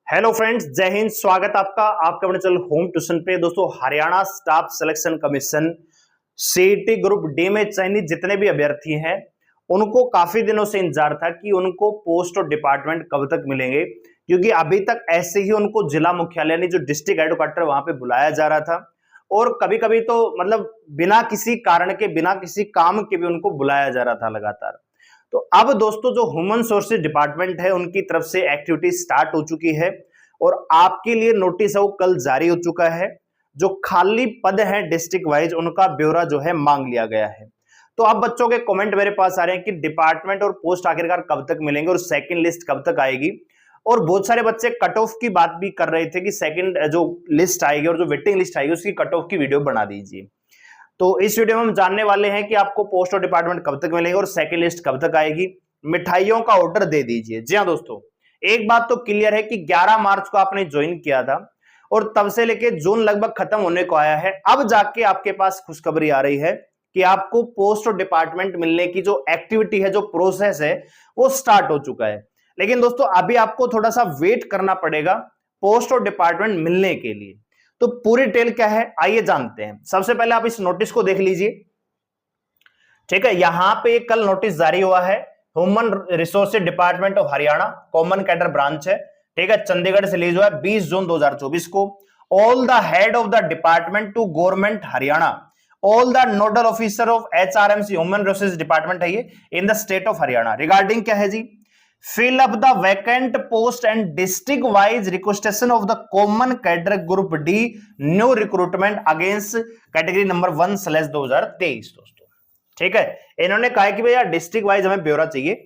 Hello friends, जय हिंद। स्वागत आपका आपके अपने चैनल होम ट्यूशन पे। दोस्तों, Haryana staff selection commission CET group D में चयनित जितने भी अभ्यर्थी हैं उनको काफी दिनों से इंतजार था कि उनको पोस्ट और डिपार्टमेंट कब तक मिलेंगे, क्योंकि अभी तक ऐसे ही उनको जिला मुख्यालय यानी जो डिस्ट्रिक्ट हेडक्वार्टर वहां पे बुलाया जा रहा था और कभी कभी तो मतलब बिना किसी कारण के, बिना किसी काम के भी उनको बुलाया जा रहा था लगातार। तो अब दोस्तों, जो ह्यूमन सोर्सेज डिपार्टमेंट है उनकी तरफ से एक्टिविटी स्टार्ट हो चुकी है और आपके लिए नोटिस है वो कल जारी हो चुका है। जो खाली पद है डिस्ट्रिक्ट वाइज उनका ब्यौरा जो है मांग लिया गया है। तो अब बच्चों के कमेंट मेरे पास आ रहे हैं कि डिपार्टमेंट और पोस्ट आखिरकार कब तक मिलेंगे और सेकंड लिस्ट कब तक आएगी। और बहुत सारे बच्चे कट ऑफ की बात भी कर रहे थे कि सेकंड जो लिस्ट आएगी और जो वेटिंग लिस्ट आएगी उसकी कट ऑफ की वीडियो बना दीजिए। तो इस वीडियो में हम जानने वाले हैं कि आपको पोस्ट और डिपार्टमेंट कब तक मिलेंगे और सेकंड लिस्ट कब तक आएगी। मिठाइयों का ऑर्डर दे दीजिए। जी हाँ दोस्तों, एक बात तो क्लियर है कि 11 मार्च को आपने ज्वाइन किया था और तब से लेके जून लगभग खत्म होने को आया है। अब जाके आपके पास खुशखबरी आ रही है कि आपको पोस्ट और डिपार्टमेंट मिलने की जो एक्टिविटी है, जो प्रोसेस है, वो स्टार्ट हो चुका है। लेकिन दोस्तों, अभी आपको थोड़ा सा वेट करना पड़ेगा पोस्ट और डिपार्टमेंट मिलने के लिए। तो पूरी डिटेल क्या है, आइए जानते हैं। सबसे पहले आप इस नोटिस को देख लीजिए। ठीक है, यहां पे कल नोटिस जारी हुआ है। Human resources department of Haryana common cadre branch है, ठीक है, चंडीगढ़ से रिलीज हुआ है 20 जून 2024 को। All the head of the department to government Haryana, all the nodal officer of HRMC human resources department है ये in the state of Haryana. Regarding क्या है जी, fill up the vacant post and district wise requisition of the common cadre group D new recruitment against category number 1/2023। दोस्तों ठीक है, इन्होंने कहा कि भैया डिस्ट्रिक्ट वाइज हमें ब्यौरा चाहिए।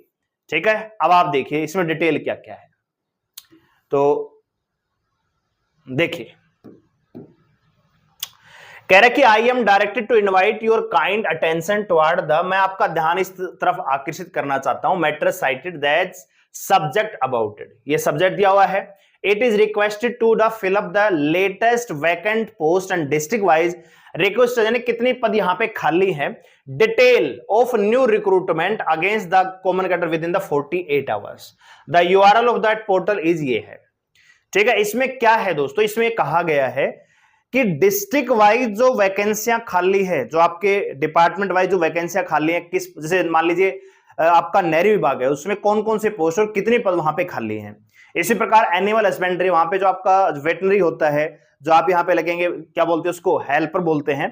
ठीक है, अब आप देखिए इसमें डिटेल क्या क्या है। तो देखिए, कह रहा है कि I am directed to invite your kind attention toward the, मैं आपका ध्यान इस तरफ आकर्षित करना चाहता हूं, matter cited that subject about it. ये सब्जेक्ट दिया हुआ है। It is requested to the fill up the latest vacant post and district wise request, यानी कितनी पद यहां पे खाली है, detail of new recruitment against the common cadre with in the 48 hours. The URL of that portal is ये है। ठीक है, इसमें क्या है दोस्तों, इसमें कहा गया है कि डिस्ट्रिक्ट वाइज जो वैकेंसियां खाली है, जो आपके डिपार्टमेंट वाइज जो वैकेंसियां खाली है, किस, जैसे मान लीजिए आपका नहरी विभाग है, उसमें कौन कौन से पोस्ट और कितने पद वहां पे खाली हैं। इसी प्रकार एनिमल हस्बेंड्री, वहां पे जो आपका वेटनरी होता है, जो आप यहाँ पे लगेंगे, क्या बोलते हैं उसको, हेल्पर बोलते हैं,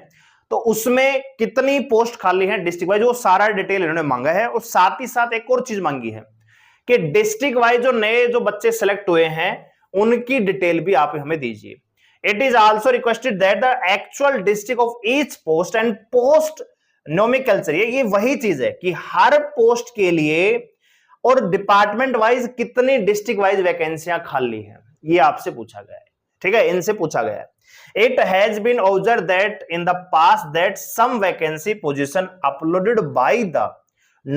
तो उसमें कितनी पोस्ट खाली है डिस्ट्रिक्ट वाइज, वो सारा डिटेल इन्होंने मांगा है। और साथ ही साथ एक और चीज मांगी है कि डिस्ट्रिक्ट वाइज जो नए जो बच्चे सिलेक्ट हुए हैं उनकी डिटेल भी आप हमें दीजिए। It is also requested that the actual district of each post and post nomenclature, ये वही चीज है कि हर पोस्ट के लिए और डिपार्टमेंट वाइज कितनी डिस्ट्रिक्ट वाइज वैकेंसियां खाली हैं, ये आपसे पूछा गया है। ठीक है, इनसे पूछा गया है। It has been observed that in the past that some vacancy position uploaded by the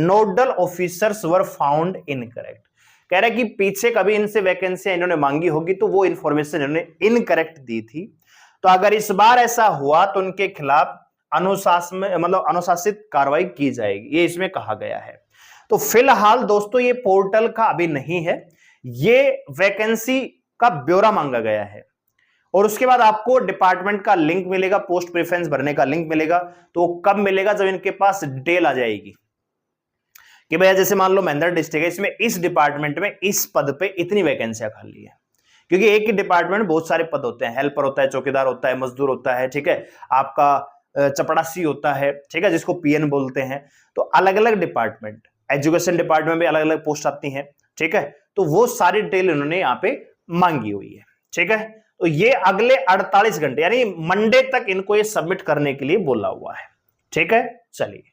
nodal officers were found incorrect। कह रहा है कि पीछे कभी इनसे वैकेंसी इन्होंने मांगी होगी तो वो इंफॉर्मेशन इन्होंने इनकरेक्ट दी थी। तो अगर इस बार ऐसा हुआ तो उनके खिलाफ अनुशासित कार्रवाई की जाएगी, ये इसमें कहा गया है। तो फिलहाल दोस्तों ये पोर्टल का अभी नहीं है, ये वैकेंसी का ब्यौरा मांगा गया है और उसके बाद आपको डिपार्टमेंट का लिंक मिलेगा, पोस्ट प्रेफरेंस भरने का लिंक मिलेगा। तो कब मिलेगा, जब इनके पास डिटेल आ जाएगी कि भैया जैसे मान लो महेंद्र डिस्ट्रिक्ट है, इसमें इस डिपार्टमेंट में इस पद पे इतनी वैकेंसियां खाली है। क्योंकि एक ही डिपार्टमेंट में बहुत सारे पद होते हैं, हेल्पर होता है, चौकीदार होता है, मजदूर होता है, ठीक है, आपका चपड़ासी होता है, ठीक है, जिसको पीएन बोलते हैं। तो अलग अलग डिपार्टमेंट, एजुकेशन डिपार्टमेंट में अलग अलग पोस्ट आती हैं। ठीक है, तो वो सारी डिटेल इन्होंने यहाँ पे मांगी हुई है। ठीक है, तो ये अगले 48 घंटे यानी मंडे तक इनको ये सबमिट करने के लिए बोला हुआ है। ठीक है, चलिए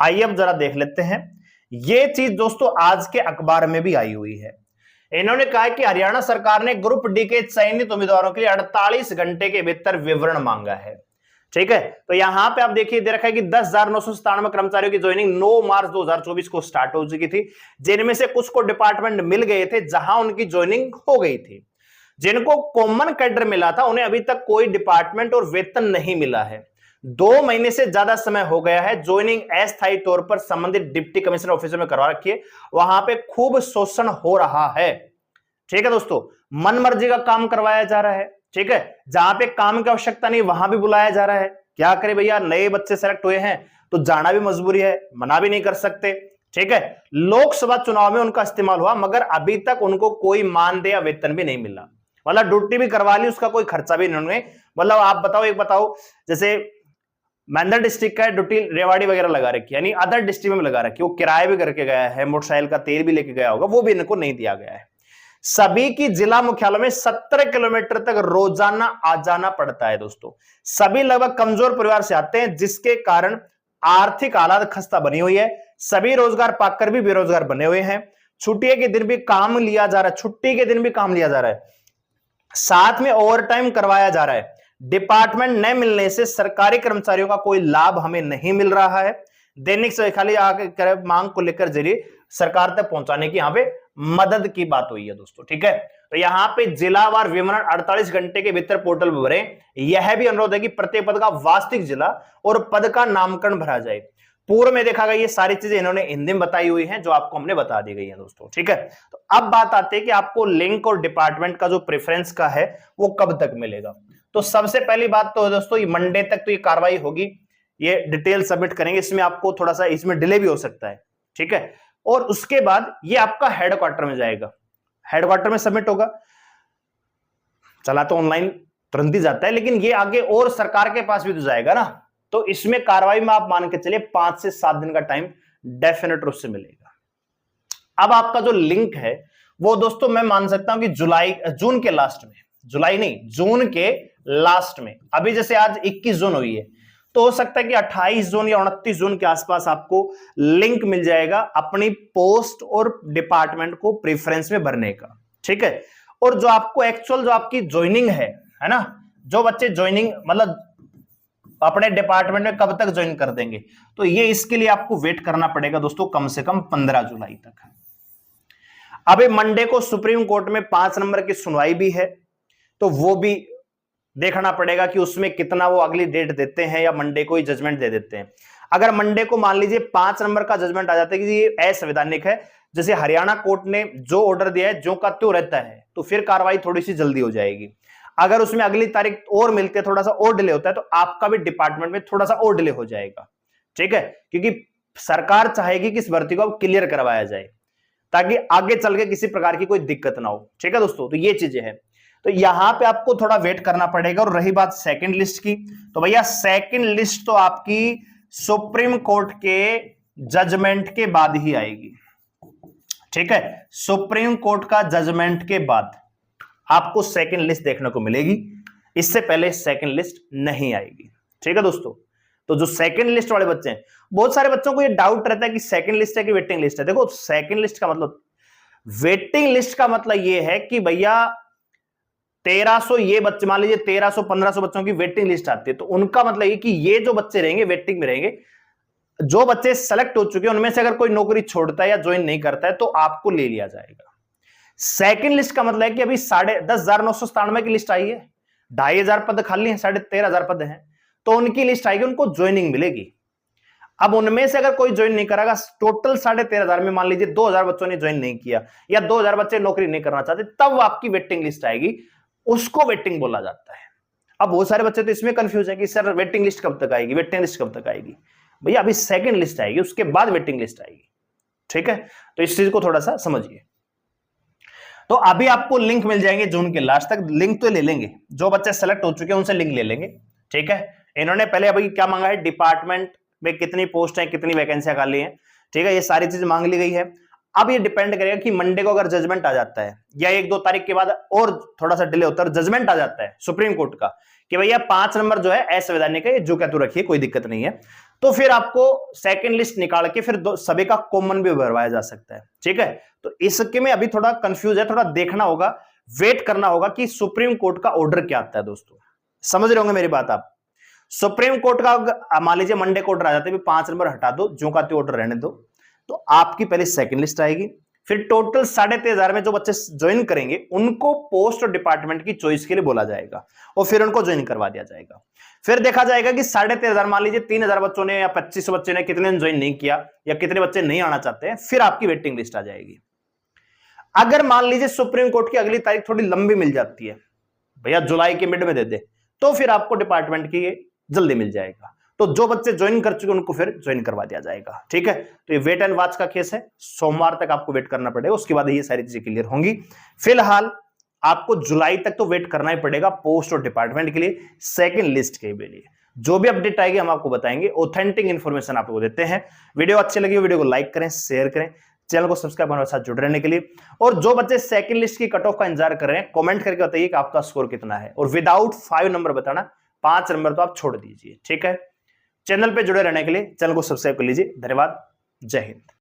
आइए अब जरा देख लेते हैं। ये चीज दोस्तों आज के अखबार में भी आई हुई है। इन्होंने कहा कि हरियाणा सरकार ने ग्रुप डी के चयनित उम्मीदवारों के लिए 48 घंटे के भीतर विवरण मांगा है। ठीक है, तो यहां पे आप देखिए दे रखा है कि 10,997 कर्मचारियों की ज्वाइनिंग 9 मार्च 2024 को स्टार्ट हो चुकी थी, जिनमें से कुछ को डिपार्टमेंट मिल गए थे जहां उनकी ज्वाइनिंग हो गई थी। जिनको कॉमन कैडर मिला था उन्हें अभी तक कोई डिपार्टमेंट और वेतन नहीं मिला है। 2 महीने से ज्यादा समय हो गया है। ज्वाइनिंग अस्थायी तौर पर संबंधित डिप्टी कमिश्नर ऑफिस में करवा रखी है, वहां पे खूब शोषण हो रहा है। ठीक है दोस्तों, मन मर्जी का काम करवाया जा रहा है। ठीक है, जहां पे काम की आवश्यकता नहीं वहां भी बुलाया जा रहा है। क्या करे भैया, नए बच्चे सेलेक्ट हुए हैं तो जाना भी मजबूरी है, मना भी नहीं कर सकते। ठीक है, लोकसभा चुनाव में उनका इस्तेमाल हुआ मगर अभी तक उनको कोई मानदेय या वेतन भी नहीं मिला, मतलब ड्यूटी भी करवा ली, उसका कोई खर्चा भी इन्होंने, मतलब आप बताओ, एक बताओ, जैसे मेंढर डिस्ट्रिक्ट का ड्यूटी रेवाड़ी वगैरह लगा रखी है, यानी अदर डिस्ट्रिक्ट में लगा रखी है, वो किराया भी करके गया है, मोटरसाइकिल का तेल भी लेके गया होगा, वो भी इनको नहीं दिया गया है। सभी की जिला मुख्यालय में 17 किलोमीटर तक रोजाना आ जाना पड़ता है दोस्तों। सभी लगभग कमजोर परिवार से आते हैं जिसके कारण आर्थिक हालात खस्ता बनी हुई है। सभी रोजगार पाकर भी बेरोजगार बने हुए हैं। छुट्टी के दिन भी काम लिया जा रहा है, छुट्टी के दिन भी काम लिया जा रहा है, साथ में ओवर टाइम करवाया जा रहा है। डिपार्टमेंट न मिलने से सरकारी कर्मचारियों का कोई लाभ हमें नहीं मिल रहा है। दैनिक से खाली आगे मांग को लेकर जरिए सरकार तक पहुंचाने की यहां पे मदद की बात हुई है दोस्तों। ठीक है, तो यहां पे जिलावार विवरण 48 घंटे के भीतर पोर्टल पर भरें। यह भी अनुरोध है कि प्रत्येक पद का वास्तविक जिला और पद का नामकरण भरा जाए। पूर्व में देखा गया ये सारी चीजें इन्होंने हिंदी में बताई हुई हैं जो आपको हमने बता दी गई है दोस्तों। ठीक है, तो अब बात आती है कि आपको लिंक और डिपार्टमेंट का जो प्रेफरेंस का है वो कब तक मिलेगा। तो सबसे पहली बात तो दोस्तों ये मंडे तक तो ये कार्रवाई होगी, ये डिटेल सबमिट करेंगे, इसमें आपको थोड़ा सा इसमें डिले भी हो सकता है। ठीक है, और उसके बाद ये आपका हेडक्वार्टर में जाएगा, हेडक्वार्टर में सबमिट होगा। चला तो ऑनलाइन तुरंत ही जाता है, लेकिन ये आगे और सरकार के पास भी तो जाएगा ना, तो इसमें कार्रवाई में आप मान के चलिए 5 से 7 दिन का टाइम डेफिनेट रूप से मिलेगा। अब आपका जो लिंक है वो दोस्तों मैं मान सकता हूं कि जून के लास्ट में, जुलाई नहीं, जून के लास्ट में, अभी जैसे आज 21 जून हुई है, तो हो सकता है कि 28 जून या 29 जून के आसपास आपको लिंक मिल जाएगा अपनी पोस्ट और डिपार्टमेंट को प्रेफरेंस में भरने का। ठीक है, और जो आपको एक्चुअल जो आपकी ज्वाइनिंग है ना, जो बच्चे ज्वाइनिंग मतलब अपने डिपार्टमेंट में कब तक ज्वाइन कर देंगे, तो ये इसके लिए आपको वेट करना पड़ेगा दोस्तों कम से कम 15 जुलाई तक। अभी मंडे को सुप्रीम कोर्ट में 5 नंबर की सुनवाई भी है, तो वो भी देखना पड़ेगा कि उसमें कितना वो अगली डेट देते हैं या मंडे को ही जजमेंट दे देते हैं। अगर मंडे को मान लीजिए 5 नंबर का जजमेंट आ जाता है कि ये असंवैधानिक है, जैसे हरियाणा कोर्ट ने जो ऑर्डर दिया है जो का त्यों रहता है, तो फिर कार्रवाई थोड़ी सी जल्दी हो जाएगी। अगर उसमें अगली तारीख और मिलते थोड़ा सा और डिले होता है, तो आपका भी डिपार्टमेंट में थोड़ा सा और डिले हो जाएगा। ठीक है, क्योंकि सरकार चाहेगी कि इस भर्ती को अब क्लियर करवाया जाए ताकि आगे चल के किसी प्रकार की कोई दिक्कत ना हो। ठीक है दोस्तों, तो ये चीजें हैं, तो यहां पे आपको थोड़ा वेट करना पड़ेगा। और रही बात सेकंड लिस्ट की, तो भैया सेकंड लिस्ट तो आपकी सुप्रीम कोर्ट के जजमेंट के बाद ही आएगी। ठीक है, सुप्रीम कोर्ट का जजमेंट के बाद आपको सेकंड लिस्ट देखने को मिलेगी, इससे पहले सेकंड लिस्ट नहीं आएगी। ठीक है दोस्तों, तो जो सेकंड लिस्ट वाले बच्चे हैं, बहुत सारे बच्चों को ये डाउट रहता है कि सेकंड लिस्ट है कि वेटिंग लिस्ट है। देखो, सेकंड लिस्ट का मतलब, वेटिंग लिस्ट का मतलब ये है कि भैया 1300 ये बच्चे, मान लीजिए 1300-1500 बच्चों की वेटिंग लिस्ट आती है, तो उनका मतलब ये कि ये जो बच्चे रहेंगे वेटिंग में रहेंगे। जो बच्चे सेलेक्ट हो चुके हैं उनमें से अगर कोई नौकरी छोड़ता है या ज्वाइन नहीं करता है तो आपको ले लिया जाएगा। सेकंड लिस्ट का मतलब है कि अभी 10,997 की लिस्ट आई है, 2,500 पद खाली हैं, 13,500 पद हैं, तो उनकी लिस्ट आएगी, उनको ज्वाइनिंग मिलेगी। अब उनमें से अगर कोई ज्वाइन नहीं करेगा, टोटल 13,500 में मान लीजिए 2,000 बच्चों ने ज्वाइन नहीं किया या 2,000 बच्चे नौकरी नहीं करना चाहते, तब आपकी वेटिंग लिस्ट आएगी, उसको वेटिंग बोला जाता है। अब बहुत सारे बच्चे तो इसमें कंफ्यूज है कि सर वेटिंग लिस्ट कब तक आएगी, वेटिंग लिस्ट कब तक आएगी। भैया अभी सेकंड लिस्ट आएगी, उसके बाद वेटिंग लिस्ट आएगी। ठीक है, तो इस चीज को थोड़ा सा समझिए। तो अभी आपको लिंक मिल जाएंगे जून के लास्ट तक, लिंक तो ले लेंगे, जो बच्चे सेलेक्ट हो चुके हैं उनसे लिंक ले लेंगे। ठीक है, इन्होंने पहले अभी क्या मांगा है, डिपार्टमेंट में कितनी पोस्ट है, कितनी वैकेंसियां खाली हैं। ठीक है, ये सारी चीज मांग ली गई है। अब ये डिपेंड करेगा कि मंडे को अगर जजमेंट आ जाता है या 1-2 तारीख के बाद और थोड़ा सा डिले होता है, जजमेंट आ जाता है सुप्रीम कोर्ट का कि भैया 5 नंबर जो है असंवैधानिक है, जो क्या तू रखिए, कोई दिक्कत नहीं है, तो फिर आपको सेकंड लिस्ट निकाल के फिर सभी का कॉमन भी भरवाया जा सकता है। ठीक है, तो इसके में अभी थोड़ा कंफ्यूज है, थोड़ा देखना होगा, वेट करना होगा कि सुप्रीम कोर्ट का ऑर्डर क्या आता है। दोस्तों समझ रहे होंगे मेरी बात आप, सुप्रीम कोर्ट का मान लीजिए मंडे को ऑर्डर आ जाता है, 5 नंबर हटा दो, जो का त्यों ऑर्डर रहने दो, तो आपकी पहले सेकंड लिस्ट आएगी, फिर टोटल 13,500 में जो बच्चे ज्वाइन करेंगे उनको पोस्ट और डिपार्टमेंट की चॉइस के लिए बोला जाएगा और फिर उनको ज्वाइन करवा दिया जाएगा। फिर देखा जाएगा कि 13,500, मान लीजिए 3,000 बच्चों ने या 2500 बच्चे ने कितने ज्वाइन नहीं किया या कितने बच्चे नहीं आना चाहते हैं, फिर आपकी वेटिंग लिस्ट आ जाएगी। अगर मान लीजिए सुप्रीम कोर्ट की अगली तारीख थोड़ी लंबी मिल जाती है, भैया जुलाई के मिड में दे दे, तो फिर आपको डिपार्टमेंट की जल्दी मिल जाएगा। तो जो बच्चे ज्वाइन कर चुके उनको फिर ज्वाइन करवा दिया जाएगा, ठीक है। तो ये वेट एंड वॉच का केस है, सोमवार तक आपको वेट करना पड़ेगा, उसके बाद ये सारी चीजें क्लियर होंगी। फिलहाल आपको जुलाई तक तो वेट करना ही पड़ेगा पोस्ट और डिपार्टमेंट के लिए, सेकंड लिस्ट के लिए। जो भी अपडेट आएगी हम आपको बताएंगे, ऑथेंटिक इंफॉर्मेशन आपको देते हैं। वीडियो अच्छी लगी वीडियो को लाइक करें, शेयर करें, चैनल को सब्सक्राइब हमारे साथ जुड़े रहने के लिए। और जो बच्चे सेकंड लिस्ट की कट ऑफ का इंतजार कर रहे हैं, कमेंट करके बताइए कि आपका स्कोर कितना है, और विदाउट 5 नंबर बताना, 5 नंबर तो आप छोड़ दीजिए, ठीक है। चैनल पे जुड़े रहने के लिए चैनल को सब्सक्राइब कर लीजिए। धन्यवाद, जय हिंद।